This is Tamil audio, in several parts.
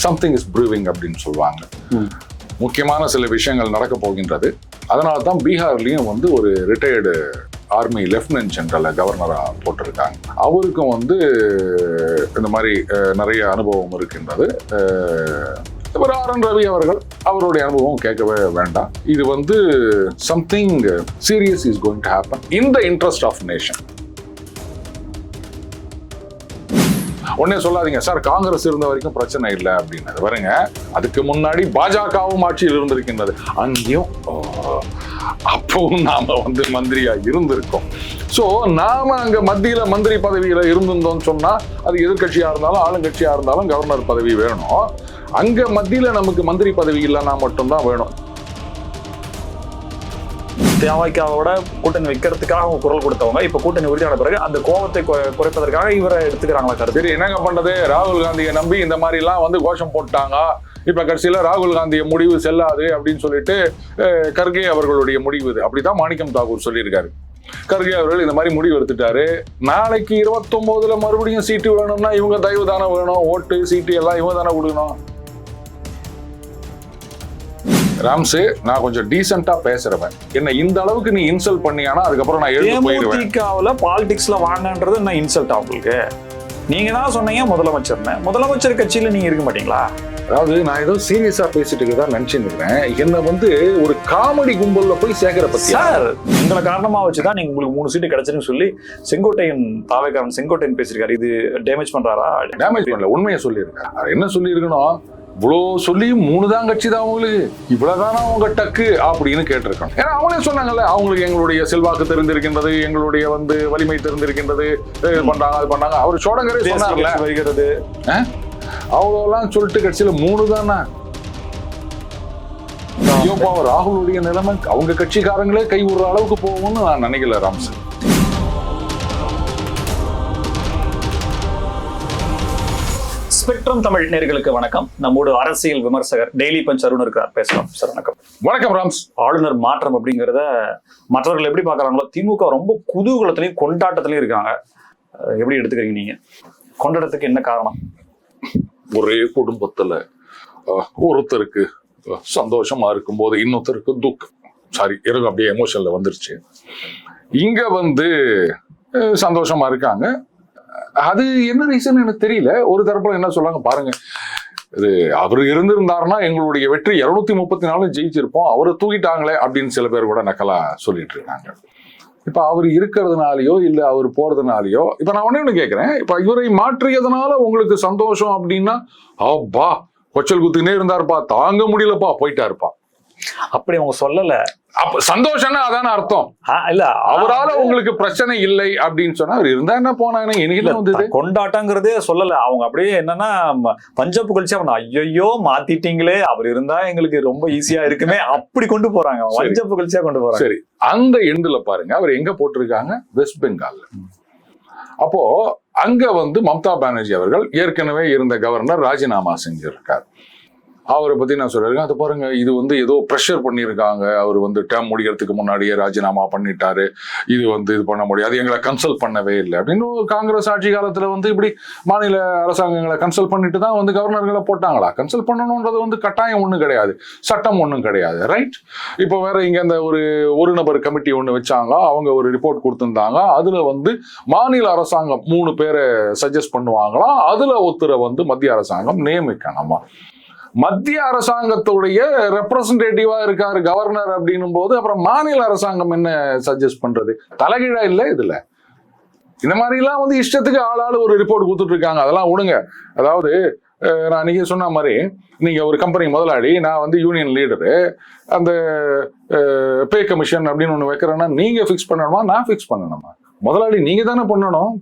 சம்திங் இஸ் ப்ரூவிங் அப்படின்னு சொல்லுவாங்க. முக்கியமான சில விஷயங்கள் நடக்க போகின்றது. அதனால தான் பீகார்லயும் வந்து ஒரு ரிட்டையர்டு ஆர்மி லெப்டினன்ட் ஜெனரலை கவர்னராக போட்டிருக்காங்க. அவருக்கும் வந்து இந்த மாதிரி நிறைய அனுபவம் இருக்கின்றது. RN ரவி அவர்கள் அவருடைய அனுபவம் கேட்கவே வேண்டாம். இது வந்து something serious is going to happen in the interest of nation. உடனே சொல்லாதீங்க சார் காங்கிரஸ் இருந்த வரைக்கும் பிரச்சனை இல்லை அப்படின்னு. பாருங்க, அதுக்கு முன்னாடி பாஜகவும் ஆட்சியில் இருந்திருக்கின்றது. அங்கேயும் அப்பவும் நாம வந்து மந்திரியா இருந்திருக்கோம். ஸோ நாம அங்க மத்தியில மந்திரி பதவியில இருந்திருந்தோம்னு சொன்னா அது எதிர்கட்சியா இருந்தாலும் ஆளுங்கட்சியா இருந்தாலும் கவர்னர் பதவி வேணும். அங்க மத்தியில நமக்கு மந்திரி பதவி இல்லைன்னா மட்டும்தான் வேணும். தேவைக்காவோட கூட்டணி வைக்கிறதுக்காக அவங்க குரல் கொடுத்தவங்க இப்ப கூட்டணி உறுதியான பிறகு அந்த கோபத்தை குறைப்பதற்காக இவரை எடுத்துக்கிறாங்களா கருத்து? சரி, என்னங்க பண்றது? ராகுல் காந்தியை நம்பி இந்த மாதிரி எல்லாம் வந்து கோஷம் போட்டாங்க. இப்ப கடைசியில ராகுல் காந்திய முடிவு செல்லாது அப்படின்னு சொல்லிட்டு கர்கே அவர்களுடைய முடிவு இது. அப்படிதான் மாணிக்கம் தாக்கூர் சொல்லியிருக்காரு. கர்கே அவர்கள் இந்த மாதிரி முடிவு எடுத்துட்டாரு. நாளைக்கு 29 மறுபடியும் சீட்டு வேணும்னா இவங்க தயவு தானே வேணும். ஓட்டு சீட்டு எல்லாம் இவங்க தானே கொடுக்கணும். ராம்சே, நான் கொஞ்சம் டீசென்ட்டா பேசுறவன். என்ன இந்த அளவுக்கு நீ இன்சல்ட் பண்ணியானா அதுக்கப்புறம் நான் எழுந்து போயிடுவேன். தேமுதிகவுல பாலிடிக்ஸ்ல வாங்கன்றது என்ன இன்சல்ட் உங்களுக்கு? நீங்க தான் சொன்னீங்க முதலமைச்சர் கட்சியில நீங்க இருக்க மாட்டீங்களா? அதாவது நான் ஏதோ சீரியஸா பேசிட்டு தான் நினைச்சுருக்கிறேன். என்ன வந்து ஒரு காமெடி கும்பல்ல போய் சேர்க்கிற பத்தி சார், உங்களை காரணமா வச்சுதான் நீங்க உங்களுக்கு 3 சீட்டு கிடைச்சுன்னு சொல்லி தாவேக்காரன் செங்கோட்டையன் பேசியிருக்காரு. இது டேமேஜ் பண்றாரா? டேமேஜ் பண்ணல, உண்மையை சொல்லியிருக்காரு. என்ன சொல்லியிருக்கணும்? இவ்வளோ சொல்லி 3 தான் கட்சி தான் அவங்களுக்கு, இவ்வளவுதானா அவங்க டக்கு அப்படின்னு கேட்டிருக்காங்க. ஏன்னா அவனே சொன்னாங்கல்ல, அவங்களுக்கு எங்களுடைய செல்வாக்கு தெரிந்திருக்கின்றது, எங்களுடைய வந்து வலிமை தெரிந்திருக்கின்றது, பண்றாங்க அது பண்ணாங்க. அவர் சோடங்கரே சொன்னார்ல வருகிறது. அவ்வளோலாம் சொல்லிட்டு கட்சியில 3 தானா? ராகுலுடைய நிலைமை அவங்க கட்சிக்காரங்களே கை விடுற அளவுக்கு போகும்னு நான் நினைக்கல ராம்சன். ஸ்பெக்ட்ரம் தமிழ் நேயர்களுக்கு வணக்கம். நம்மோடு அரசியல் விமர்சகர் டெய்லி பஞ்ச் அருண் இருக்கிறார். பேசலாம் சார். வணக்கம். வணக்கம் ராம்ஸ். ஆளுநர் மாற்றம் அப்படிங்கிறத மற்றவர்கள் எப்படி பாக்குறாங்களோ, திமுக ரொம்ப குதூகலத்திலையும் கொண்டாட்டத்திலையும் இருக்காங்க. எப்படி எடுத்துக்கிறீங்க நீங்க? கொண்டாட்டத்துக்கு என்ன காரணம்? ஒரே குடும்பத்துல ஒருத்தருக்கு சந்தோஷமா இருக்கும் போது இன்னொருத்தருக்கு துக்கம். எனக்கு அப்படியே எமோஷன்ல வந்துருச்சு. இங்க வந்து சந்தோஷமா இருக்காங்க. அது என்ன ரீசன் எனக்கு தெரியல. ஒரு தரப்புல என்ன சொல்றாங்க பாருங்க, இது அவர் இருந்திருந்தாருன்னா எங்களுடைய வெற்றி 234 ஜெயிச்சிருப்போம், அவரை தூக்கிட்டாங்களே அப்படின்னு சில பேர் கூட நக்கலா சொல்லிட்டு இருக்காங்க. இப்ப அவர் இருக்கிறதுனாலயோ இல்ல அவர் போறதுனாலயோ, இப்ப நான் ஒண்ணு கேட்கிறேன், இப்ப இவரை மாற்றியதுனால உங்களுக்கு சந்தோஷம் அப்படின்னா, அப்பா கொச்சல் குத்துக்கினே இருந்தாருப்பா, தாங்க முடியலப்பா, போயிட்டாருப்பா, அப்படி அவங்க சொல்லல. அப்ப சந்தோஷம்னா அதான அர்த்தம். இல்ல, அவரால உங்களுக்கு பிரச்சனை இல்லை அப்படின்னு சொன்னா அவர் இருந்தா என்ன போனா என்ன கொண்டாட்டங்கிறதே சொல்லல. அவங்க அப்படியே என்னன்னா பஞ்சப்பு கழிச்சு அவன் ஐயோ மாத்திட்டீங்களே, அவர் இருந்தா எங்களுக்கு ரொம்ப ஈஸியா இருக்குமே அப்படி கொண்டு போறாங்க. பஞ்சப்பு கழிச்சா கொண்டு போறாங்க. சரி, அந்த எண்டுல பாருங்க அவர் எங்க போட்டிருக்காங்க, வெஸ்ட் பெங்கால். அப்போ அங்க வந்து மம்தா பானர்ஜி அவர்கள் ஏற்கனவே இருந்த கவர்னர் ராஜினாமா செஞ்சிருக்காரு. அவரை பத்தி நான் சொல்லியிருக்கேன். அது பாருங்க, இது வந்து ஏதோ ப்ரெஷர் பண்ணியிருக்காங்க. அவர் வந்து டேர்ம் முடிகிறதுக்கு முன்னாடியே ராஜினாமா பண்ணிட்டாரு, இது வந்து இது பண்ண முடியாது, எங்களை கன்சல்ட் பண்ணவே இல்லை அப்படின்னு. காங்கிரஸ் ஆட்சி காலத்துல வந்து இப்படி மாநில அரசாங்கங்களை கன்சல்ட் பண்ணிட்டு தான் வந்து கவர்னர்களை போட்டாங்களா? கன்சல்ட் பண்ணணும்ன்றது வந்து கட்டாயம் ஒன்றும் கிடையாது, சட்டம் ஒன்றும் கிடையாது, ரைட்? இப்போ வேற இங்க இந்த ஒரு நபர் கமிட்டி ஒன்று வச்சாங்க, அவங்க ஒரு ரிப்போர்ட் கொடுத்துருந்தாங்க. அதுல வந்து மாநில அரசாங்கம் 3 பேரை சஜஸ்ட் பண்ணுவாங்களாம். அதுல ஒருத்தரை வந்து மத்திய அரசாங்கம் நியமிக்கணுமா. மத்திய அரசாங்கத்துடைய ரெப்ரசன்டேட்டிவா இருக்காரு கவர்னர் அப்படின்னும் போது அப்புறம் மாநில அரசாங்கம் என்ன சஜஸ்ட் பண்றது? தலைகீழா இல்ல இதுல. இந்த மாதிரி எல்லாம் வந்து இஷ்டத்துக்கு ஆளாளு ஒரு ரிப்போர்ட் கொடுத்துட்டு இருக்காங்க. அதெல்லாம் விடுங்க. அதாவது நான் நீங்க சொன்ன மாதிரி, நீங்க ஒரு கம்பெனி முதலாளி, நான் வந்து யூனியன் லீடரு, அந்த பே கமிஷன் அப்படின்னு ஒண்ணு வைக்கிறேன்னா நீங்க பிக்ஸ் பண்ணணுமா நான் பிக்ஸ் பண்ணணுமா? முதலாளி நீங்க தானே பண்ணணும்.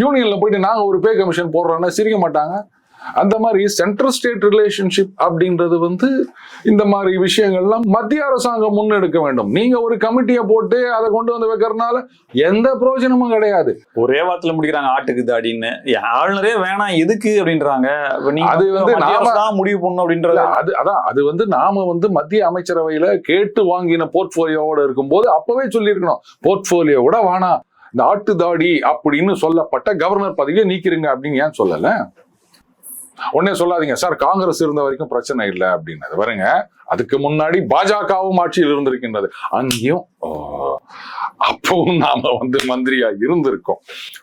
யூனியன்ல போயிட்டு நாங்க ஒரு பே கமிஷன் போடுறோன்னா சிரிக்க மாட்டாங்க. அந்த மாதிரி சென்ட்ரல் ஸ்டேட் ரிலேஷன்ஷிப் அப்படின்றது வந்து இந்த மாதிரி விஷயங்கள்லாம் மத்திய அரசாங்கம் முன்னெடுக்க வேண்டும். நீங்க ஒரு கமிட்டியை போட்டு அதை கொண்டு வந்து வைக்கிறதுனால எந்த பிரயோஜனமும் கிடையாது. ஒரே வாரத்துல முடிக்கிறாங்க ஆட்டுக்குது அப்படின்னு. ஆளுநரே வேணாம் எதுக்கு அப்படின்றாங்க. அது வந்து நாம முடிவு பண்ணணும் அப்படின்றது. அது வந்து நாம வந்து மத்திய அமைச்சரவையில கேட்டு வாங்கின போர்ட்போலியோட இருக்கும்போது அப்பவே சொல்லியிருக்கணும், போர்ட்போலியோ கூட வேணாம், இந்த ஆட்டு தாடி அப்படின்னு சொல்லப்பட்ட கவர்னர் பதவியை நீக்கிறீங்க அப்படின்னு ஏன் சொல்லல? உடனே சொல்லாதீங்க சார் காங்கிரஸ் இருந்த வரைக்கும் பிரச்சனை இல்லை அப்படின்னு. பாருங்க, அதுக்கு முன்னாடி பாஜகவும் ஆட்சியில் இருந்திருக்கின்றது. அங்கேயும் அப்பவும் நாம வந்து மந்திரியா இருந்திருக்கோம்.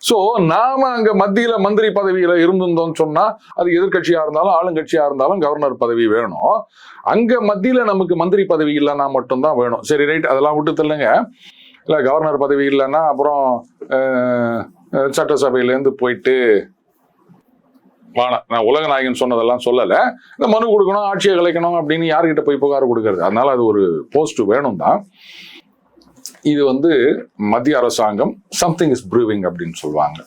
சோ நாம அங்க மத்தியில மந்திரி பதவியில இருந்திருந்தோம்னு சொன்னா அது எதிர்கட்சியா இருந்தாலும் ஆளுங்கட்சியா இருந்தாலும் கவர்னர் பதவி வேணும். அங்க மத்தியில நமக்கு மந்திரி பதவி இல்லைன்னா மட்டும்தான் வேணும். சரி ரைட், அதெல்லாம் விட்டு தள்ளுங்க. இல்ல கவர்னர் பதவி இல்லைன்னா அப்புறம் சட்டசபையிலேருந்து போயிட்டு நான் உலக நாயகன் சொன்னதெல்லாம் சொல்லல. இந்த மனு கொடுக்கணும், ஆட்சியை கலைக்கணும் அப்படின்னு யாருக்கிட்ட போய் புகார் கொடுக்கறது? அதனால அது ஒரு போஸ்ட் வேணும் தான். இது வந்து மத்திய அரசாங்கம் சம்திங் இஸ் ப்ரூவிங் அப்படின்னு சொல்லுவாங்க.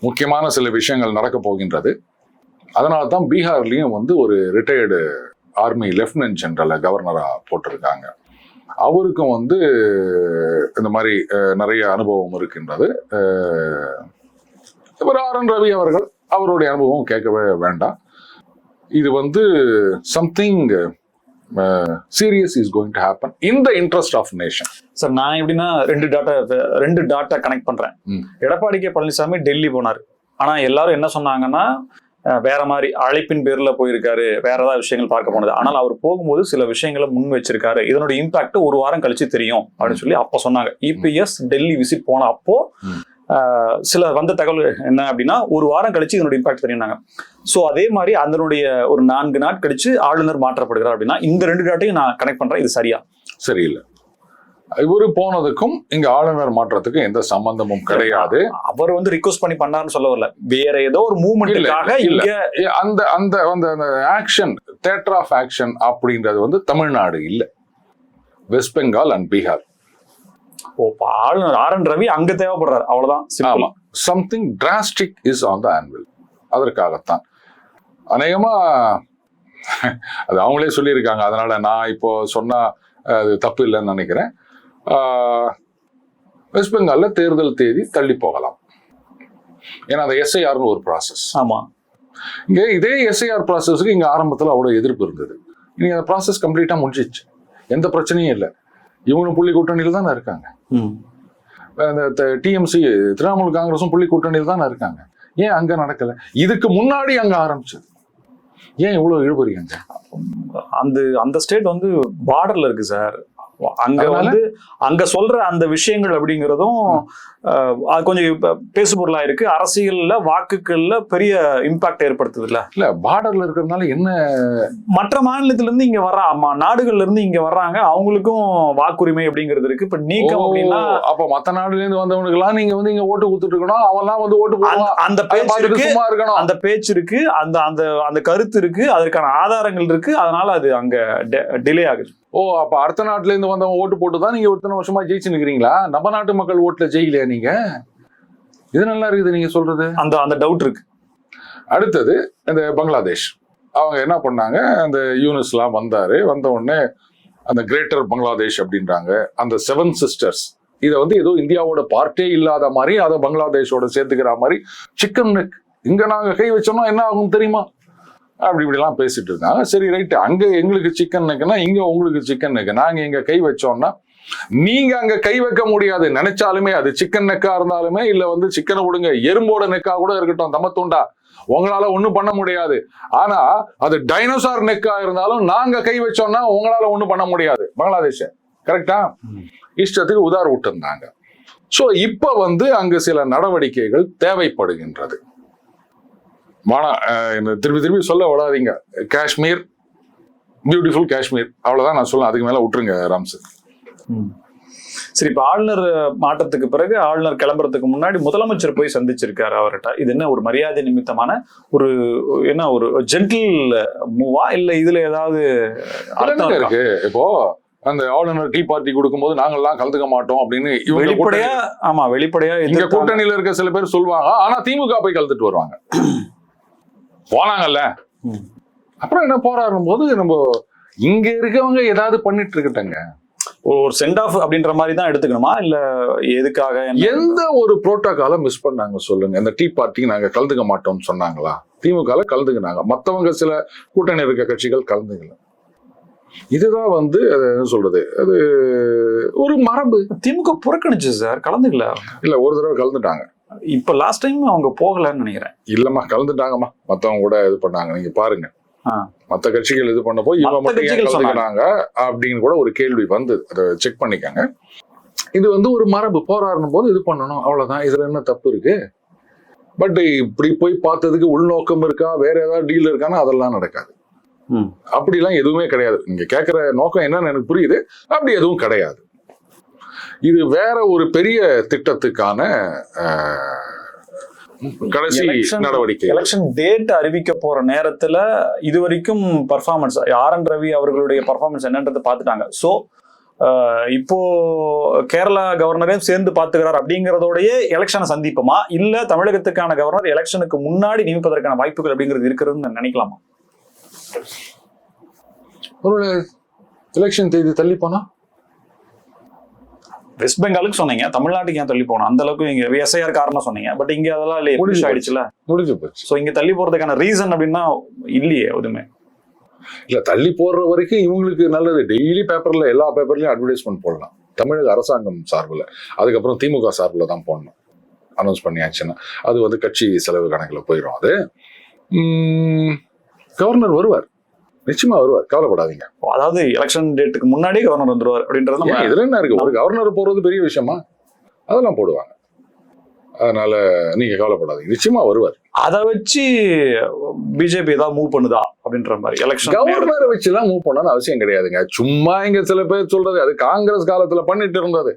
முக்கியமான சில விஷயங்கள் நடக்க போகின்றது. அதனால தான் பீகார்லயும் வந்து ஒரு ரிட்டையர்டு ஆர்மி லெப்டினன்ட் ஜெனரலை கவர்னரா போட்டிருக்காங்க. அவருக்கும் வந்து இந்த மாதிரி நிறைய அனுபவம் இருக்கின்றது. இவர் ஆர்.என். ரவி அவர்கள், அவருடைய அனுபவம் கேட்கவே வேண்டாம். இது வந்து something serious is going to happen in the interest of nation. Sir நான் எப்படின்னா ரெண்டு டாட்டா கனெக்ட் பண்றேன். எடப்பாடி கே பழனிசாமி டெல்லி போனார். ஆனா எல்லாரும் என்ன சொன்னாங்கன்னா வேற மாதிரி அழைப்பின் பேர்ல போயிருக்காரு, வேற ஏதாவது விஷயங்கள் பார்க்க போனது. ஆனால் அவர் போகும்போது சில விஷயங்களை முன் வச்சிருக்காரு, இதனோட இம்பாக்ட் ஒரு வாரம் கழிச்சு தெரியும் அப்படின்னு சொல்லி அப்ப சொன்னாங்க. இபிஎஸ் டெல்லி விசிட் போன அப்போ சில வந்த தகவல் என்ன அப்படின்னா ஒரு வாரம் கழிச்சு இதனுடைய இம்பாக்ட் தெரியும்னாங்க. ஸோ அதே மாதிரி அதனுடைய ஒரு 4 நாள் கழிச்சு ஆளுநர் மாற்றப்படுகிறார் அப்படின்னா இந்த 2 டாட்டையும் நான் கனெக்ட் பண்றேன். இது சரியா? சரியில்லை. இவரு போனதுக்கும் இங்க ஆளுநர் மாற்றத்துக்கும் எந்த சம்பந்தமும் கிடையாது. அவர் வந்து ரிக்வெஸ்ட் பண்ணி பண்ணாருன்னு சொல்ல வரல, வேற ஏதோ ஒரு மூவ்மெண்ட்டுக்காக இங்க அந்த அந்த அந்த ஆக்ஷன், தியேட்டர் ஆஃப் ஆக்ஷன் அப்படின்றது வந்து தமிழ்நாடு இல்ல, வெஸ்ட் பெங்கால் அண்ட் பீகார். ஆளுநர் ஆர்.என். ரவி அங்க தேவைப்படுறாரு, அவ்வளவுதான். ஆமா, something drastic is on the anvil. அதற்காகத்தான் அநேகமா அது அவங்களே சொல்லியிருக்காங்க. அதனால நான் இப்போ சொன்னா அது தப்பு இல்லைன்னு நினைக்கிறேன். வெஸ்ட் பெங்கால்ல தேர்தல் தேதி தள்ளி போகலாம். ஏன்னா அந்த எஸ்ஐஆர்னு ஒரு ப்ராசஸ். ஆமா, இங்க இதே எஸ்ஐஆர் ப்ராசஸ்க்கு இங்க ஆரம்பத்தில் அவ்வளவு எதிர்ப்பு இருந்தது. இனி அந்த ப்ராசஸ் கம்ப்ளீட்டா முடிஞ்சிச்சு, எந்த பிரச்சனையும் இல்லை. இவங்களும் புள்ளி கூட்டணியில் தானே இருக்காங்க. அந்த டிஎம்சி திரிணாமுல் காங்கிரஸும் புள்ளி கூட்டணியில் தானே இருக்காங்க. ஏன் அங்க நடக்கல? இதுக்கு முன்னாடி அங்க ஆரம்பிச்சது. ஏன் இவ்வளவு இழுபறி? அந்த ஸ்டேட் வந்து பார்டர்ல இருக்கு சார். அங்க வந்து அங்க சொல்ற அந்த விஷயங்கள் அப்படிங்கிறதும் கொஞ்சம் பேசுபொருளா இருக்கு. அரசியல்ல வாக்குகள்ல பெரிய இம்பாக்ட் ஏற்படுத்துது இல்ல பார்டர்ல இருக்கிறதுனால என்ன? மற்ற மாநிலத்துல இருந்து இங்க வர்ற நாடுகள்ல இருந்து இங்க வர்றாங்க, அவங்களுக்கும் வாக்குரிமை அப்படிங்கிறது இருக்கு. இப்ப நீக்கம் அப்படின்னா அப்ப மற்ற நாடுல இருந்து வந்தவனுக்கு எல்லாம் நீங்க வந்து இங்க ஓட்டு கொடுத்துட்டு இருக்கணும், அவெல்லாம் வந்து ஓட்டு போடுவாங்க. அந்த பேச்சு இருக்கு, அந்த பேச்சு இருக்கு, அந்த அந்த அந்த கருத்து இருக்கு, அதற்கான ஆதாரங்கள் இருக்கு. அதனால அது அங்க டிலே ஆகுது. அப்ப அடுத்த நாட்டுல இருந்து வந்தவங்க ஓட்டு போட்டுதான் நீங்க இத்தனை வருஷமா ஜெயிச்சு நிக்கிறீங்களா? நம்ம நாட்டு மக்கள் ஓட்டுல ஜெயிக்கலையா நீங்க? இது நல்லா இருக்குது நீங்க சொல்றது. அந்த டவுட் இருக்கு. அடுத்தது இந்த பங்களாதேஷ், அவங்க என்ன பண்ணாங்க, அந்த யூனிஸ் எல்லாம் வந்த உடனே அந்த கிரேட்டர் பங்களாதேஷ் அப்படின்றாங்க. அந்த 7 சிஸ்டர்ஸ் இதை வந்து ஏதோ இந்தியாவோட பார்ட்டே இல்லாத மாதிரி அதை பங்களாதேஷோட சேர்த்துக்கிற மாதிரி சிக்கன் நெக் இங்க நாங்க கை வச்சோம்னா என்ன ஆகும் தெரியுமா இப்படிலாம் பேசிட்டு இருக்காங்க. சரி ரைட்டு, அங்க எங்களுக்கு சிக்கன் நெக்குன்னா இங்க உங்களுக்கு சிக்கன் நெக்கு. நாங்க இங்க கை வச்சோம்னா நீங்க அங்க கை வைக்க முடியாது. நினைச்சாலுமே அது சிக்கன் நெக்கா இருந்தாலுமே, இல்ல வந்து சிக்கனை விடுங்க எறும்போட நெக்கா கூட இருக்கட்டும், தம்மத்துண்டா, உங்களால ஒண்ணும் பண்ண முடியாது. ஆனா அது டைனோசார் நெக்கா இருந்தாலும் நாங்க கை வச்சோம்னா உங்களால ஒண்ணும் பண்ண முடியாது. பங்களாதேஷ கரெக்டா இஷ்டத்துக்கு உதார விட்டுருந்தாங்க. சோ இப்ப வந்து அங்கு சில நடவடிக்கைகள் தேவைப்படுகின்றது. திருப்பி சொல்ல விடாதீங்க. காஷ்மீர், பியூட்டிஃபுல் காஷ்மீர், அவ்வளவுதான் நான் சொல்ல. அதுக்கு மேல விட்டுருங்க ராம்சர். சரி, இப்ப ஆளுநர் மாற்றத்துக்கு பிறகு ஆளுநர் கிளம்புறதுக்கு முன்னாடி முதலமைச்சர் போய் சந்திச்சிருக்காரு அவர்கிட்ட. இது என்ன ஒரு மரியாதை நிமித்தமான ஒரு ஜென்டில் மூவா, இல்ல இதுல ஏதாவது அர்த்தம் இருக்கு? இப்போ அந்த ஆளுநர் டீ பார்ட்டி கொடுக்கும்போது நாங்கெல்லாம் கலந்துக்க மாட்டோம் அப்படின்னு வெளிப்படையா இங்க கூட்டணியில இருக்க சில பேர் சொல்லுவாங்க. ஆனா திமுக போய் கலந்துட்டு வருவாங்க. போனாங்கல்ல, அப்புறம் என்ன போராடும் போது நம்ம இங்க இருக்கவங்க ஏதாவது பண்ணிட்டு இருக்கட்டங்க. ஒரு சென்ட் ஆஃப் அப்படின்ற மாதிரி தான் எடுத்துக்கணுமா, இல்ல எதுக்காக? எந்த ஒரு புரோட்டோகால மிஸ் பண்ணாங்க சொல்லுங்க? இந்த டீ பார்ட்டிக்கு நாங்க கலந்துக்க மாட்டோம்னு சொன்னாங்களா? திமுக கலந்துக்கினாங்க, மத்தவங்க சில கூட்டணி இருக்க கட்சிகள் கலந்துக்கல. இதுதான் வந்து என்ன சொல்றது, அது ஒரு மரபு. திமுக புறக்கணிச்சு சார், கலந்துக்கல. இல்ல ஒரு தடவை கலந்துட்டாங்க. இப்ப லாஸ்ட் டைம் அவங்க போகலன்னு நினைக்கிறேன். இல்லம்மா, கலந்துட்டாங்கம்மா, மத்தவங்க கூட இது பண்ணாங்க. நீங்க பாருங்க, மத்த கட்சிகள் இது பண்ணப்போ இவங்க மட்டும் ஏன் கலந்துக்கிறாங்க அப்படின்னு கூட ஒரு கேள்வி வந்து அதை செக் பண்ணிக்காங்க. இது வந்து ஒரு மரபு, போராடும் போது இது பண்ணணும், அவ்வளவுதான். இதுல என்ன தப்பு இருக்கு? பட் இப்படி போய் பார்த்ததுக்கு உள்நோக்கம் இருக்கா, வேற ஏதாவது டீல் இருக்கான்னா அதெல்லாம் நடக்காது. அப்படிலாம் எதுவுமே கிடையாது. நீங்க கேட்கிற நோக்கம் என்னன்னு எனக்கு புரியுது. அப்படி எதுவும் கிடையாது. இது வேற ஒரு பெரிய திட்டத்துக்கான கடைசி நடவடிக்கை. எலெக்ஷன் டேட் அறிவிக்க போற நேரத்துல இது வரைக்கும் பர்ஃபார்மன்ஸ் ஆர்.என். ரவி அவர்களுடைய பர்ஃபார்மன்ஸ் என்னன்றதை பார்த்துட்டாங்க. சோ இப்போ கேரளா கவர்னரையும் சேர்ந்து பாத்துக்கிறார் அப்படிங்கறதோடய எலெக்ஷனை சந்திப்போமா, இல்ல தமிழகத்துக்கான கவர்னர் எலெக்ஷனுக்கு முன்னாடி நியமிப்பதற்கான வாய்ப்புகள் அப்படிங்கிறது இருக்கிறதுன்னு நினைக்கலாமா? ஒரு எலெக்ஷன் தேதி தள்ளி போனா வெஸ்ட் பெங்காலுக்கு சொன்னீங்க, தமிழ்நாட்டுக்கு ஏன் தள்ளி போனோம்? அந்த அளவுக்கு இங்க எஸ்ஐஆர் காரணம் சொன்னீங்க. பட் இங்க அதெல்லாம் ஆயிடுச்சுல, முடிஞ்சு போச்சு. சோ இங்க தள்ளி போறதுக்கான ரீசன் அப்படின்னா இல்லையே எதுவுமே இல்ல. தள்ளி போடுற வரைக்கும் இவங்களுக்கு நல்லது. டெய்லி பேப்பர்ல, எல்லா பேப்பர்லயும் அட்வர்டைஸ்மெண்ட் போடலாம் தமிழக அரசாங்கம் சார்பில். அதுக்கப்புறம் திமுக சார்பில் தான் போடணும். அனௌன்ஸ் பண்ணியாச்சுன்னா அது வந்து கட்சி செலவு கணக்கில் போயிடும். அது கவர்னர் வருவார், நிச்சயமா வருவார், கவலைப்படாதீங்க. அதாவது எலெக்ஷன் டேட்டுக்கு முன்னாடியே கவர்னர் வந்துருவார் அப்படின்றது இதுல என்ன இருக்கு? ஒரு கவர்னர் போறது பெரிய விஷயமா? அதெல்லாம் போடுவாங்க. அதனால நீங்க கவலைப்படாதீங்க, நிச்சயமா வருவார். அதை வச்சு பிஜேபி ஏதாவது மூவ் பண்ணுதா அப்படின்ற மாதிரி எலெக்ஷன் கவர்னரை வச்சு எல்லாம் மூவ் பண்ணணும்னு அவசியம் கிடையாதுங்க. சும்மா இங்க சில பேர் சொல்றது, அது காங்கிரஸ் காலத்துல பண்ணிட்டு இருந்தது.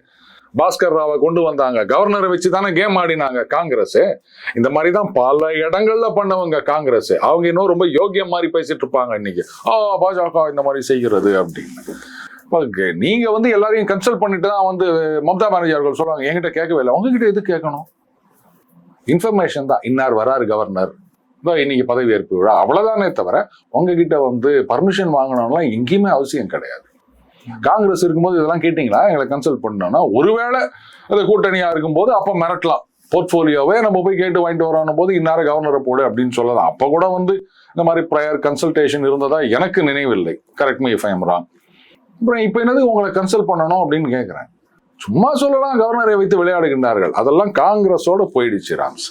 பாஸ்கர் ராவை கொண்டு வந்தாங்க, கவர்னரை வச்சு தானே கேம் ஆடினாங்க காங்கிரஸ். இந்த மாதிரி தான் பல இடங்கள்ல பண்ணவங்க காங்கிரஸ். அவங்க இன்னும் ரொம்ப யோகியம் மாதிரி பேசிட்டு இருப்பாங்க இன்னைக்கு, பாஜக இந்த மாதிரி செய்கிறது அப்படின்னு. நீங்க வந்து எல்லாரையும் கன்சல்ட் பண்ணிட்டு தான் வந்து மம்தா பானர்ஜி அவர்கள் சொல்றாங்க, என்கிட்ட கேட்கவே இல்லை. உங்ககிட்ட எது கேட்கணும்? இன்ஃபர்மேஷன் தான், இன்னார் வராரு கவர்னர், இன்னைக்கு பதவியேற்பு விழா, அவ்வளவுதானே தவிர உங்ககிட்ட வந்து பர்மிஷன் வாங்கணும்லாம் எங்கேயுமே அவசியம் கிடையாது. காங்கிரஸ் இருக்கும்போது இதெல்லாம் கேட்டீங்களா? எங்களை கன்சல்ட் பண்ணோம்னா, ஒருவேளை அது கூட்டணியா இருக்கும்போது அப்ப மிரட்டலாம். போர்ட்போலியோவே நம்ம போய் கேட்டு வாங்கிட்டு வரோம் போது இன்னார கவர்னரை போடு அப்படின்னு சொல்லலாம். அப்ப கூட வந்து இந்த மாதிரி ப்ரையர் கன்சல்டேஷன் இருந்ததா எனக்கு நினைவில்லை. Correct me if I am wrong. அப்புறம் இப்ப என்னது உங்களை கன்சல்ட் பண்ணணும் அப்படின்னு கேட்கிறேன். சும்மா சொல்லலாம் கவர்னரை வைத்து விளையாடுகின்றார்கள். அதெல்லாம் காங்கிரஸோட போயிடுச்சு ராம்ஸ்.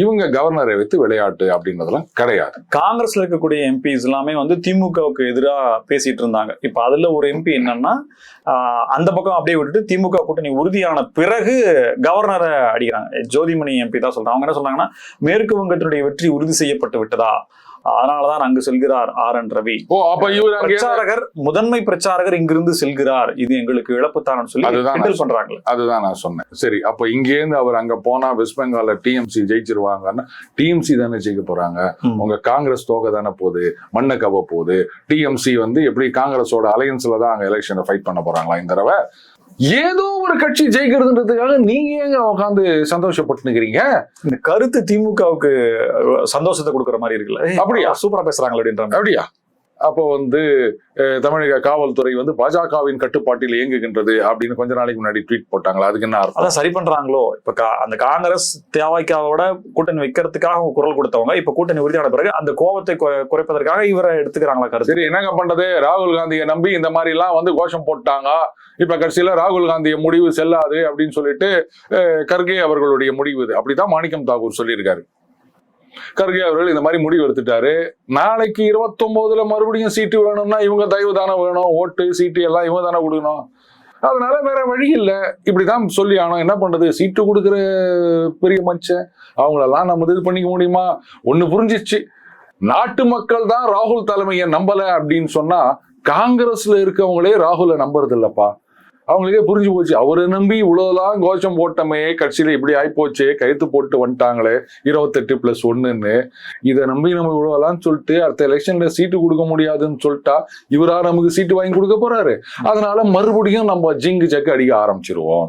இவங்க கவர்னரை வைத்து விளையாட்டு அப்படின்றதெல்லாம் கிடையாது. காங்கிரஸ்ல இருக்கக்கூடிய எம்பிஸ் எல்லாமே வந்து திமுகவுக்கு எதிராக பேசிட்டு இருந்தாங்க. இப்ப அதுல ஒரு எம்பி என்னன்னா, அந்த பக்கம் அப்படியே விட்டுட்டு திமுக கூட்டணி உறுதியான பிறகு கவர்னரை அடிக்கிறாங்க. ஜோதிமணி எம்பி தான் சொல்றாங்க. அவங்க என்ன சொல்றாங்கன்னா, மேற்கு வங்கத்தினுடைய வெற்றி உறுதி செய்யப்பட்டு விட்டதா, அதனாலதான் அங்கு செல்கிறார் ஆர்.என். ரவி. பிரச்சாரகர், முதன்மை பிரச்சாரகர் இங்கிருந்து செல்கிறார், இது எங்களுக்கு இழப்புத்தான் சொல்லி கிண்டல் பண்றாங்க. அதுதான் நான் சொன்னேன். சரி, அப்ப இங்கேருந்து அவர் அங்க போனா வெஸ்ட் பெங்கால்ல டிஎம்சி ஜெயிச்சிருவாங்கன்னா, டிஎம்சி தானே ஜெயிக்க போறாங்க. உங்க காங்கிரஸ் தோக்க தானே போகுது, மண்ணை கவ போகுது. டிஎம்சி வந்து எப்படி காங்கிரஸோட அலையன்ஸ்ல தான் அங்க எலெக்ஷனை ஃபைட் பண்ண போறாங்களா இந்த தடவை? ஏதோ ஒரு கட்சி ஜெயிக்கிறதுன்றதுக்காக நீங்க ஏங்க உட்காந்து சந்தோஷப்பட்டு நிக்கிறீங்க? இந்த கருத்து திமுகவுக்கு சந்தோஷத்தை கொடுக்குற மாதிரி இருக்குல்ல. அப்படியா? சூப்பரா பேசுறாங்க அப்படின்றாங்க. அப்படியா? அப்போ வந்து தமிழக காவல்துறை வந்து பாஜகவின் கட்டுப்பாட்டில் இயங்குகின்றது அப்படின்னு கொஞ்ச நாளைக்கு முன்னாடி ட்வீட் போட்டாங்களா? அதுக்கு என்ன அர்த்தம்? அதான் சரி பண்றாங்களோ? இப்ப அந்த காங்கிரஸ் தேவைக்காவோட கூட்டணி வைக்கிறதுக்காக குரல் கொடுத்தவங்க இப்ப கூட்டணி உறுதியான பிறகு அந்த கோபத்தை குறைப்பதற்காக இவரை எடுத்துக்கிறாங்களா கருத்து? சரி, என்னங்க பண்றது? ராகுல் காந்தியை நம்பி இந்த மாதிரி எல்லாம் வந்து கோஷம் போட்டாங்க. இப்ப கடைசியில ராகுல் காந்திய முடிவு செல்லாது அப்படின்னு சொல்லிட்டு கர்கே அவர்களுடைய முடிவு அப்படிதான் மாணிக்கம் தாக்கூர் சொல்லியிருக்காரு. கர்கே அவர்கள் இந்த மாதிரி முடிவு எடுத்துட்டாரு. நாளைக்கு 29 மறுபடியும் சீட்டு வேணும்னா இவங்க தயவு தானே வேணும், ஓட்டு சீட்டு எல்லாம் இவங்க தானே கொடுக்கணும். அதனால வேற வழி இல்லை, இப்படிதான் சொல்லி ஆனோம். என்ன பண்றது? சீட்டு கொடுக்குற பெரிய மனுஷன் அவங்களெல்லாம் நம்ம இது பண்ணிக்க முடியுமா? ஒண்ணு புரிஞ்சிச்சு, நாட்டு மக்கள் தான் ராகுல் தலைமையை நம்பல அப்படின்னு சொன்னா காங்கிரஸ்ல இருக்கவங்களே ராகுலை நம்புறது இல்லப்பா. அவங்களுக்கே புரிஞ்சு போச்சு, அவரை நம்பி இவ்வளவுதான் கோஷம் போட்டமே, கட்சியில இப்படி ஆயிப்போச்சு, கைத்து போட்டு வந்துட்டாங்களே 28+1ன்னு. இதை நம்பி நம்ம இவ்வளவுலாம் சொல்லிட்டு அடுத்த எலெக்ஷன்ல சீட்டு கொடுக்க முடியாதுன்னு சொல்லிட்டா இவரா நமக்கு சீட்டு வாங்கி கொடுக்க போறாரு. அதனால மறுபடியும் நம்ம ஜிங்கு ஜக்கு அடிக்க ஆரம்பிச்சிருவோம்.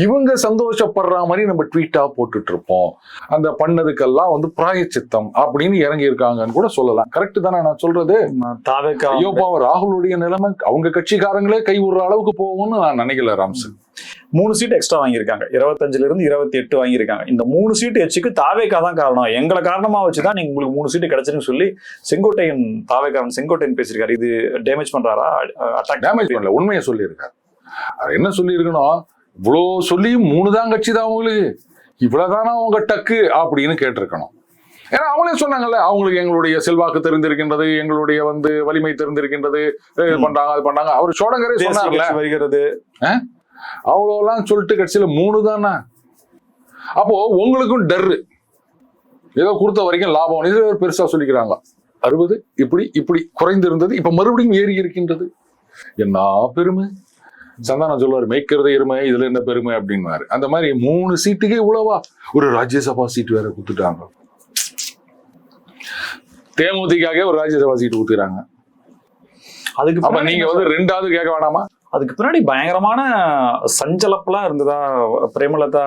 இவங்க சந்தோஷப்படுற மாதிரி நம்ம ட்வீட்டா போட்டுட்டு இருப்போம். அந்த பண்ணதுக்கெல்லாம் வந்து பிராயச்சித்தம் அப்படின்னு இறங்கி இருக்காங்கன்னு கூட சொல்லலாம். கரெக்ட் தானே நான் சொல்றது? ஐயோப்பா, ராகுலுடைய நிலைமை அவங்க கட்சிக்காரங்களே கை விடுற அளவுக்கு போகும்னு நான் நினைக்கல ராம்ஸ். 3 சீட் எக்ஸ்ட்ரா வாங்கியிருக்காங்க, 25ல இருந்து 28 வாங்கியிருக்காங்க. இந்த 3 சீட்டு எச்சுக்கு தாவேக்கா தான் காரணம், எங்களை காரணமா வச்சுதான் நீங்க உங்களுக்கு 3 சீட்டு கிடைச்சுன்னு சொல்லி செங்கோட்டையன், தாவேக்காரன் செங்கோட்டையன் பேசியிருக்காரு. இது டேமேஜ் பண்றாரா? டேமேஜ் பண்ணல, உண்மையை சொல்லியிருக்காரு. என்ன சொல்லி இருக்கணும்? இவ்வளோ சொல்லி 3 தான் கட்சி தான் உங்களுக்கு, இவ்வளவுதானா உங்க டக்கு அப்படின்னு கேட்டிருக்கணும். ஏன்னா அவங்களே சொன்னாங்கல்ல, அவங்களுக்கு எங்களுடைய செல்வாக்கு தெரிந்திருக்கின்றது, எங்களுடைய வலிமை தெரிந்திருக்கின்றது, பண்றாங்க அது பண்றாங்க. அவர் சோடங்கரே சொன்னார்ல வருகிறது, அவ்வளவுலாம் சொல்லிட்டு கட்சியில 3 தானே. அப்போ உங்களுக்கும் டர்ரு, ஏதோ கொடுத்த வரைக்கும் லாபம் இது பெருசா சொல்லிக்கிறாங்க. 60 இப்படி இப்படி குறைந்திருந்தது, இப்ப மறுபடியும் ஏறி இருக்கின்றது. என்ன பெருமை. சந்தானம் சொல்லுவார், மேய்க்கிறது எருமை, இதுல என்ன பெருமை அப்படின்வாரு. அந்த மாதிரி 3 சீட்டுக்கே இவ்வளவா, ஒரு ராஜ்யசபா சீட் வேற கொடுத்துட்டாங்க. தேமுதிக ஒரு ராஜ்யசபா சீட்டு கொடுத்துறாங்க. அதுக்கு அப்ப நீங்க 2வது கேட்க வேணாமா? அதுக்கு பின்னாடி பயங்கரமான சஞ்சலப்பெல்லாம் இருந்ததா, பிரேமலதா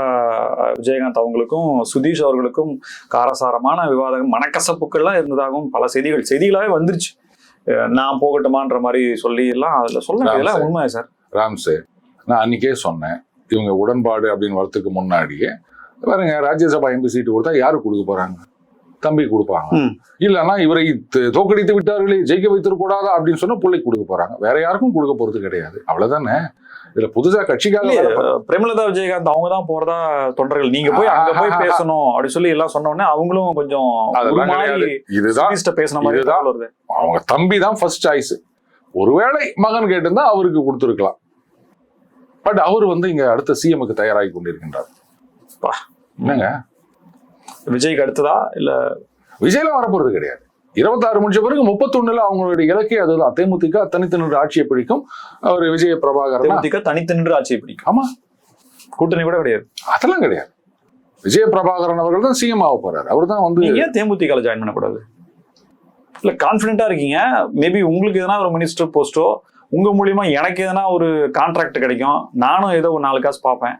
விஜயகாந்த் அவங்களுக்கும் சுதீஷ் அவர்களுக்கும் காரசாரமான விவாதம், மனக்கசப்புக்கள்லாம் இருந்ததாகவும் பல செய்திகளாவே வந்துருச்சு. நான் போகட்டுமான்ற மாதிரி சொல்லி எல்லாம் அதுல சொல்ல உண்மை சார். ராம்சே, நான் அன்னைக்கே சொன்னேன், இவங்க உடன்பாடு அப்படின்னு வரதுக்கு முன்னாடியே பாருங்க, ராஜ்யசபா எம்பி சீட்டு கொடுத்தா யாருக்கு கொடுக்க போறாங்க? தம்பி கொடுப்பாங்க. இல்லைன்னா இவரை தோக்கடித்து விட்டார்களே, ஜெயிக்க வைத்திருக்கூடாதா அப்படின்னு சொன்னா பிள்ளைக்கு கொடுக்க போறாங்க. வேற யாருக்கும் கொடுக்க போறது கிடையாது. அவ்வளவுதானே. இதுல புதுசா கட்சிக்காக பிரேமலதா விஜயகாந்த் அவங்க தான் போறதா தொண்டர்கள், நீங்க போய் அங்க போய் பேசணும் அப்படி சொல்லி எல்லாம் சொன்ன உடனே அவங்களும் கொஞ்சம் இதுதான் பேசின மாதிரி வருது. அவங்க தம்பி தான் ஃபர்ஸ்ட் சாய்ஸ். ஒருவேளை மகன் கேட்டிருந்தா அவருக்கு கொடுத்துருக்கலாம். பட் அவர் இங்க அடுத்த சிஎம்க்கு தயாராகி கொண்டிருக்கின்றார். என்னங்க விஜய்க்கு அடுத்ததா இல்ல? விஜய்லாம் வரப்போறது கிடையாது. 26 முடிஞ்ச பிறகு 31 அவங்களுடைய இலக்கே அதுதான். தேமுதிக தனித்து நின்று ஆட்சியை பிடிக்கும். அவர் விஜய பிரபாகரன் தனித்து நின்று ஆட்சியை பிடிக்கும். ஆமா, கூட்டணி கூட கிடையாது, அதெல்லாம் கிடையாது. விஜய பிரபாகரன் அவர்கள் தான் சிஎம் ஆக போறாரு. அவர் தான் ஏன் தேமுதிக ஜாயின் பண்ணக்கூடாது? இல்ல கான்பிடென்டா இருக்கீங்க, மேபி உங்களுக்கு எதனா ஒரு மினிஸ்டர் போஸ்டோ, உங்க மூலியமா எனக்கு எதனா ஒரு கான்ட்ராக்ட் கிடைக்கும், நானும் ஏதோ ஒரு 4 காசு பார்ப்பேன்.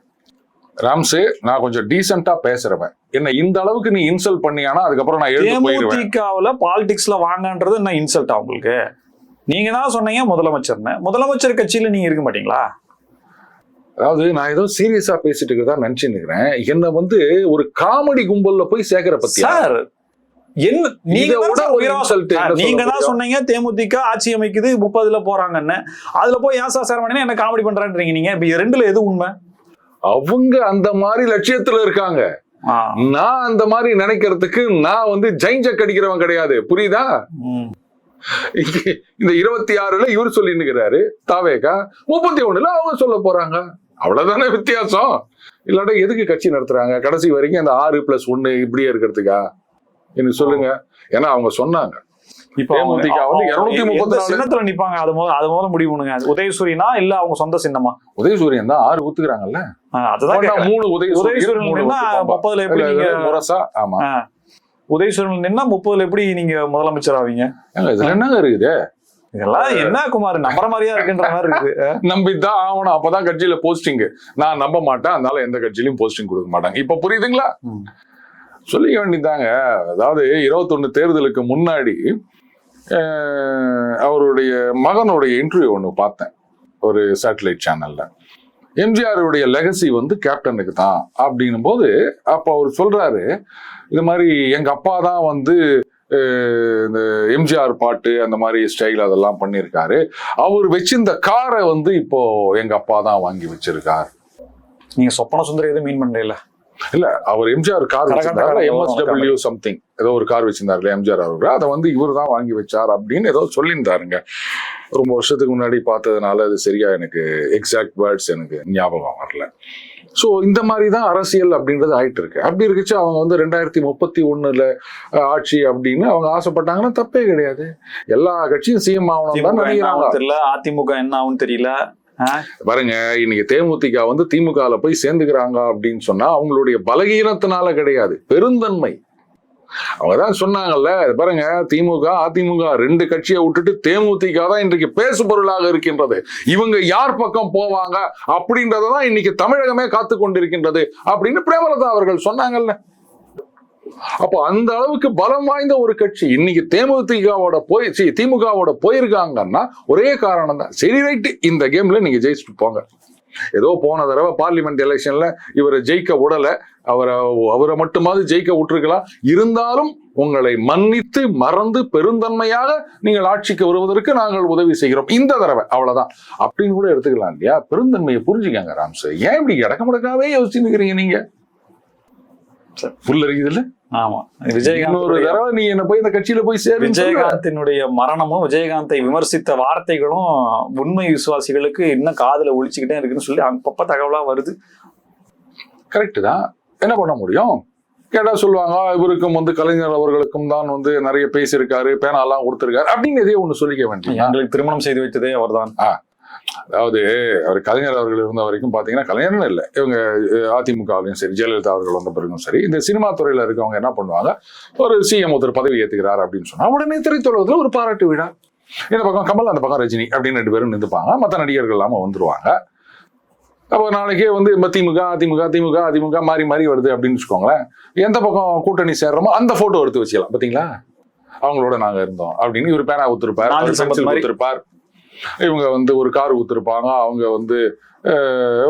ராம்சே, நான் கொஞ்சம் டீசென்ட்டா பேசுறவன். என்ன இந்த அளவுக்கு நீ இன்சல்ட் பண்ணியானா அதுக்கப்புறம் நான் எழுந்து போயிடுவேன். தேமுதிகவுல பாலிடிக்ஸ்ல வாங்கன்றது என்ன இன்சல்ட்டா உங்களுக்கு? நீங்க தான் சொன்னீங்க முதலமைச்சர்னு. முதலமைச்சர் கட்சியில நீங்க இருக்க மாட்டீங்களா? அதாவது நான் ஏதோ சீரியஸா பேசிட்டு இருக்கதா நினைச்சுக்கிறேன். என்ன ஒரு காமெடி கும்பல்ல போய் சேர்க்கிற பத்தி சார், என்ன நீங்க தான் சொன்னீங்க தேமுதிக ஆட்சி அமைக்குது 30ல போறாங்கன்னு. அதுல போய் ஏன் சார் சேரமாட்டீங்கன்னா என்ன காமெடி பண்றான்றீங்க நீங்க. இப்ப 2ல எது உண்மை? அவங்க அந்த மாதிரி லட்சியத்துல இருக்காங்க. நான் அந்த மாதிரி நினைக்கிறதுக்கு நான் ஜெயிஞ்சக் அடிக்கிறவன் கிடையாது. புரியுதா? இந்த 26ல இவர் சொல்லி நிக்கிறாரு தாவேகா, 31ல அவங்க சொல்ல போறாங்க. அவ்வளவுதானே வித்தியாசம். இல்லாட்டா எதுக்கு கட்சி நடத்துறாங்க கடைசி வரைக்கும்? அந்த 6+1 இப்படியே இருக்கிறதுக்கா? எனக்கு சொல்லுங்க. ஏன்னா அவங்க சொன்னாங்க தேமுதிக 234 சின்னத்துல நிப்பாங்க. அது முதல்ல முடிவு பண்ணுங்க. உதயசூரியனா இல்ல அவங்க சொந்த சின்னமா? உதயசூரியன் தான் 6 ஊத்துக்கிறாங்கல்ல. அதுதான் 3 உதயசூரியன் நின்னா 30ல எப்படி நீங்க முரசா? ஆமா, உதயசூரியன் நின்னா 30ல எப்படி நீங்க முதலமைச்சர் ஆவீங்க? இதுல என்னங்க இருக்குது? இதெல்லாம் என்ன குமார் நம்புற மாதிரியா இருக்குன்ற மாதிரி இருக்கு. நம்பிதான் ஆகணும், அப்பதான் கட்சியில போஸ்டிங். நான் நம்ப மாட்டேன், அதனால எந்த கட்சியிலும் போஸ்டிங் கொடுக்க மாட்டாங்க. இப்ப புரியுதுங்களா? சொல்லிக்க வேண்டியதாங்க. அதாவது 21 தேர்தலுக்கு முன்னாடி அவருடைய மகனுடைய இன்டர்வியூ ஒன்று பார்த்தேன் ஒரு சேட்டலைட் சேனல்ல. எம்ஜிஆருடைய லெகசி கேப்டனுக்கு தான் அப்படின்னும் போது அப்ப அவர் சொல்றாரு, இது மாதிரி எங்க அப்பா தான் இந்த எம்ஜிஆர் பாட்டு அந்த மாதிரி ஸ்டைல் அதெல்லாம் பண்ணியிருக்காரு. அவர் வச்சிருந்த காரை இப்போ எங்க அப்பா தான் வாங்கி வச்சிருக்கார். நீங்க சொப்பன சுந்தரி எதுவும் மீன் பண்ணல? இல்ல, அவர் எம்ஜிஆர் கார் வச்சிருந்தாரு, MSW சம்திங் ஏதோ ஒரு கார் வச்சிருந்தாருல எம்ஜிஆர் அவர்கள். அதை இவர் தான் வாங்கி வச்சார் அப்படின்னு ஏதோ சொல்லியிருந்தாருங்க. ரொம்ப வருஷத்துக்கு முன்னாடி பார்த்ததுனால அது சரியா எனக்கு எக்ஸாக்ட் வேர்ட்ஸ் எனக்கு ஞாபகம் வரல. ஸோ இந்த மாதிரி தான் அரசியல் அப்படின்றது ஆயிட்டு இருக்கு. அப்படி இருக்குச்சு அவங்க 2031 ஆட்சி அப்படின்னு அவங்க ஆசைப்பட்டாங்கன்னா தப்பே கிடையாது. எல்லா கட்சியும் சிஎம் ஆகணும் தான் நினைக்கிறாங்க. தெரியல அதிமுக என்ன ஆகும் தெரியல. பாருங்க, இன்னைக்கு தேமுதிக திமுகல போய் சேர்ந்துக்கிறாங்க அப்படின்னு சொன்னா அவங்களுடைய பலகீனத்தினால கிடையாது, பெருந்தன்மை. அவங்கதான் சொன்னாங்கல்ல, பாருங்க திமுக அதிமுக 2 கட்சியை விட்டுட்டு தேமுதிக தான் இன்றைக்கு பேசு பொருளாக இருக்கின்றது. இவங்க யார் பக்கம் போவாங்க அப்படின்றதான் இன்னைக்கு தமிழகமே காத்து கொண்டிருக்கின்றது அப்படின்னு பிரேமலதா அவர்கள் சொன்னாங்கல்ல. அப்போ அந்த அளவுக்கு பலம் வாய்ந்த ஒரு கட்சி இன்னைக்கு திமுகவோட போயிருக்காங்கன்னா ஒரே காரணம் தான். சரி ரைட்டு, இந்த கேம்ல நீங்க ஜெயிச்சுட்டு போங்க. ஏதோ போன தடவை பார்லிமெண்ட் எலெக்ஷன்ல இவரை ஜெயிக்க விடல, அவரை மட்டுமாவது ஜெயிக்க விட்டுருக்கலாம். இருந்தாலும் உங்களை மன்னித்து மறந்து பெருந்தன்மையாக நீங்கள் ஆட்சிக்கு வருவதற்கு நாங்கள் உதவி செய்கிறோம் இந்த தடவை, அவ்வளவுதான் அப்படின்னு கூட எடுத்துக்கலாம் இல்லையா? பெருந்தன்மையை புரிஞ்சுக்காங்க ராம்சே. ஏன் இப்படி இடக்க முடக்காவே யோசிச்சுக்கிறீங்க நீங்க? புல்லரிக்குது இல்ல? ஆமா, இன்னொரு விஜயகாந்த் தடவை நீ என்ன போய் இந்த கட்சியில போய் சேரு. விஜயகாந்தினுடைய மரணமும் விஜயகாந்தை விமர்சித்த வார்த்தைகளும் உண்மை விசுவாசிகளுக்கு இன்னும் காதுல ஒழிச்சுக்கிட்டே இருக்குன்னு சொல்லி அப்பப்ப தகவலா வருது. கரெக்ட் தான், என்ன பண்ண முடியும்? கேட்டா சொல்லுவாங்க இவருக்கும் வந்து கலைஞர் அவர்களுக்கும் தான் வந்து நிறைய பேசியிருக்காரு, பேனாலாம் கொடுத்திருக்காரு அப்படின்னு எதையோ ஒண்ணு சொல்லிக்க வேண்டிய. எங்களுக்கு திருமணம் செய்து வைத்ததே அவர்தான். அதாவது அவர் கலைஞர் அவர்கள் இருந்த வரைக்கும் பாத்தீங்கன்னா, கலைஞர்னு இல்லை, இவங்க அதிமுகவிலையும் சரி, ஜெயலலிதா அவர்கள் வந்த பிறகும் சரி, இந்த சினிமா துறையில இருக்கவங்க என்ன பண்ணுவாங்க, ஒரு சிஎம் ஒருத்தர் பதவி ஏத்துக்கிறார் அப்படின்னு சொன்னா உடனே திரைத்துலகத்துல ஒரு பாராட்டு விழா, இந்த பக்கம் கமல் அந்த பக்கம் ரஜினி அப்படின்னு 2 பேரும் நின்றுப்பாங்க, மற்ற நடிகர்கள் இல்லாம வந்துருவாங்க. அப்போ நாளைக்கே வந்து திமுக அதிமுக திமுக அதிமுக மாறி மாறி வருது அப்படின்னு வச்சுக்கோங்களேன், எந்த பக்கம் கூட்டணி சேர்றோமோ அந்த போட்டோ எடுத்து வச்சுக்கலாம். பாத்தீங்களா, அவங்களோட நாங்க இருந்தோம் அப்படின்னு இவர் பேனா ஊத்திருப்பார், ஊத்திருப்பார், இவங்க வந்து ஒரு கார் ஊத்திருப்பாங்க, அவங்க வந்து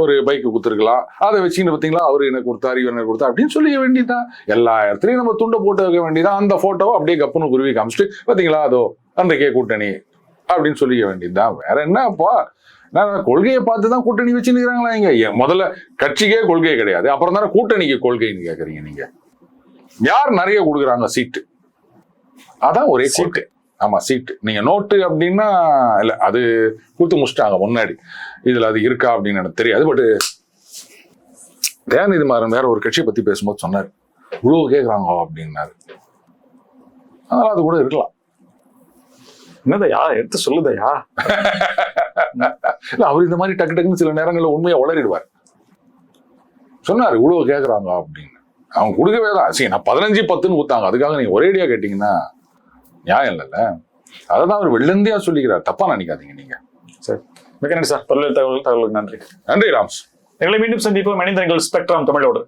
ஒரு பைக்கு கொடுத்துருக்கலாம், அதை வச்சுன்னு பார்த்தீங்களா அவரு எனக்கு கொடுத்தாரு இவர் எனக்கு கொடுத்தா அப்படின்னு சொல்லிக்க வேண்டியதான். எல்லா இடத்துலையும் நம்ம துண்டை போட்டு வைக்க வேண்டியதான். அந்த போட்டோவை அப்படியே கப்புன்னு குருவி காமிச்சிட்டு பார்த்தீங்களா அதோ அன்றைக்கே கூட்டணி அப்படின்னு சொல்லிக்க வேண்டியதுதான். வேற என்னப்பா, நான் கொள்கையை பார்த்து தான் கூட்டணி வச்சுருக்கிறாங்களா? இங்க முதல்ல கட்சிக்கே கொள்கை கிடையாது, அப்புறம் தானே கூட்டணிக்கு கொள்கைன்னு கேட்குறீங்க நீங்க. யார் நிறைய கொடுக்குறாங்க சீட்டு, அதான் ஒரே சீட்டு. ஆமா சீட்டு. நீங்க நோட்டு அப்படின்னா இல்ல, அது கொடுத்து முடிச்சிட்டாங்க முன்னாடி, இதுல அது இருக்கா அப்படின்னு எனக்கு தெரியாது. பட் தயாநிதி மாறன் வேற ஒரு கட்சியை பத்தி பேசும்போது சொன்னாரு, இவ்வளவு கேட்கறாங்க அப்படின்னாரு. அதனால அது கூட இருக்கலாம். என்னதையா எடுத்து சொல்லுதையா? இல்ல, அவர் இந்த மாதிரி டக்கு டக்குன்னு சில நேரங்களில் உண்மையை உளறிடுவார். சொன்னாரு இவ்வளவு கேட்கறாங்க அப்படின்னு. அவங்க கொடுக்கவே தான். சரி, நான் 15-10 ஊத்தாங்க, அதுக்காக நீங்க ஒரேடியா கேட்டீங்கன்னா நியாயம் இல்லைல்ல. அதான் அவர் வெள்ளந்தியா சொல்லிக்கிறார், தப்பா நினைக்காதீங்க நீங்க. சரி, மிக நன்றி சார். பல்வேறு தகவலுக்கு நன்றி. நன்றி ராம்ஸ். எங்களை மீண்டும் சந்திப்போம். இணைந்தங்கள் ஸ்பெக்ட்ரம் தமிழோடு.